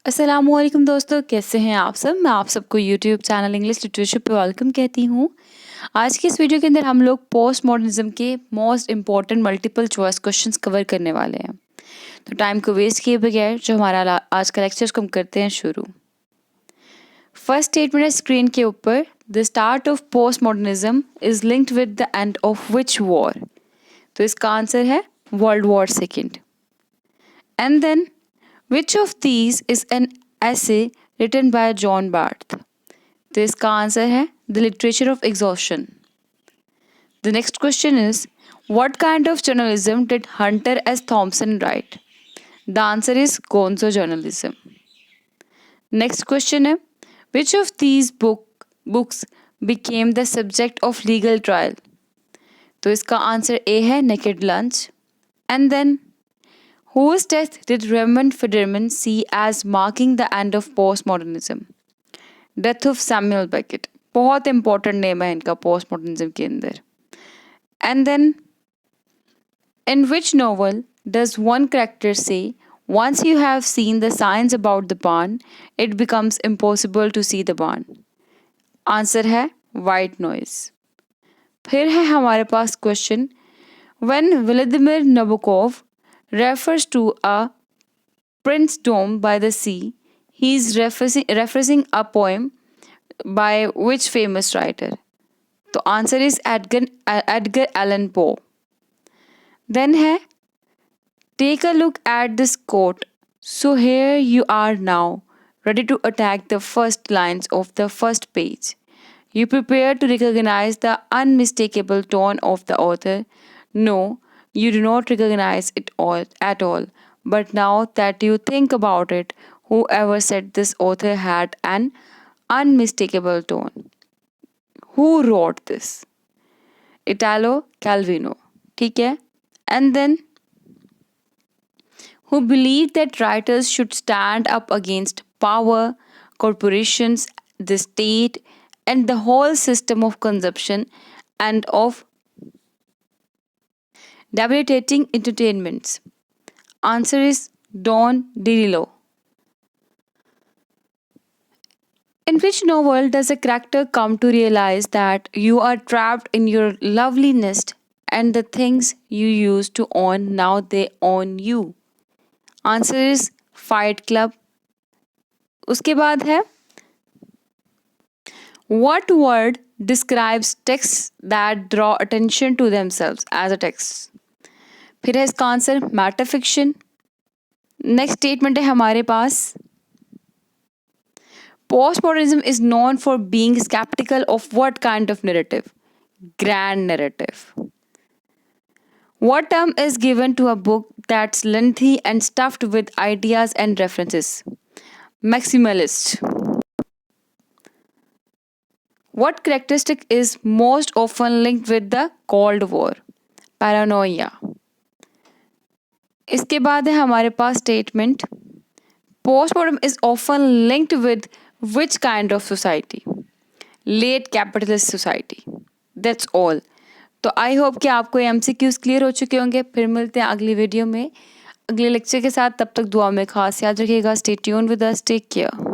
अस्सलामुअलैकुम दोस्तों, कैसे हैं आप सब। मैं आप सबको यूट्यूब चैनल इंग्लिश लिटरेचर पे वेलकम कहती हूँ। आज की इस वीडियो के अंदर हम लोग पोस्ट मॉडर्निज्म के most important multiple choice questions cover करने वाले हैं। तो टाइम को वेस्ट किए बगैर जो हमारा आज का लेक्चर को हम करते हैं शुरू। फर्स्ट स्टेटमेंट है स्क्रीन के ऊपर, the start of postmodernism is linked with the end of which war. तो इसका आंसर है world war second. And then Which of these is an essay written by John Barth? तो इसका answer है The Literature of Exhaustion. The next question is, what kind of journalism did Hunter S. Thompson write? The answer is gonzo journalism. Next question है, which of these books became the subject of legal trial? तो इसका answer A है Naked Lunch. And then whose death did Raymond Federman see as marking the end of postmodernism? Death of Samuel Beckett. बहुत important name है इनका postmodernism के अंदर. And then, in which novel does one character say, once you have seen the signs about the barn, it becomes impossible to see the barn? Answer है White Noise. फिर है हमारे पास question, when Vladimir Nabokov refers to a prince dome by the sea, he is referencing a poem by which famous writer? तो answer is Edgar Allan Poe. Then है take a look at this quote, so here you are now ready to attack the first lines of the first page. You prepare to recognize the unmistakable tone of the author. No, you do not recognize it at all. But now that you think about it, whoever said this author had an unmistakable tone? Who wrote this? Italo Calvino. ठीक है? And then, who believed that writers should stand up against power, corporations, the state, and the whole system of consumption and of debilitating entertainments? Answer is Don DeLillo. In which novel does a character come to realize that you are trapped in your lovely nest and the things you used to own now they own you? Answer is Fight Club. उसके बाद है what word describes texts that draw attention to themselves as a text? फिर है इसका answer metafiction. Next statement है हमारे पास, postmodernism is known for being skeptical of what kind of narrative? Grand narrative. What term is given to a book that's lengthy and stuffed with ideas and references? Maximalist. What characteristic is most often linked with the Cold War? Paranoia. इसके बाद है हमारे पास statement, postmodern is often linked with which kind of society? Late capitalist society. That's all. तो I hope कि आपको MCQs clear हो चुके होंगे. फिर मिलते हैं अगली वीडियो में अगले लेक्चर के साथ. तब तक दुआ में खास याद रखिएगा. Stay tuned with us. Take care.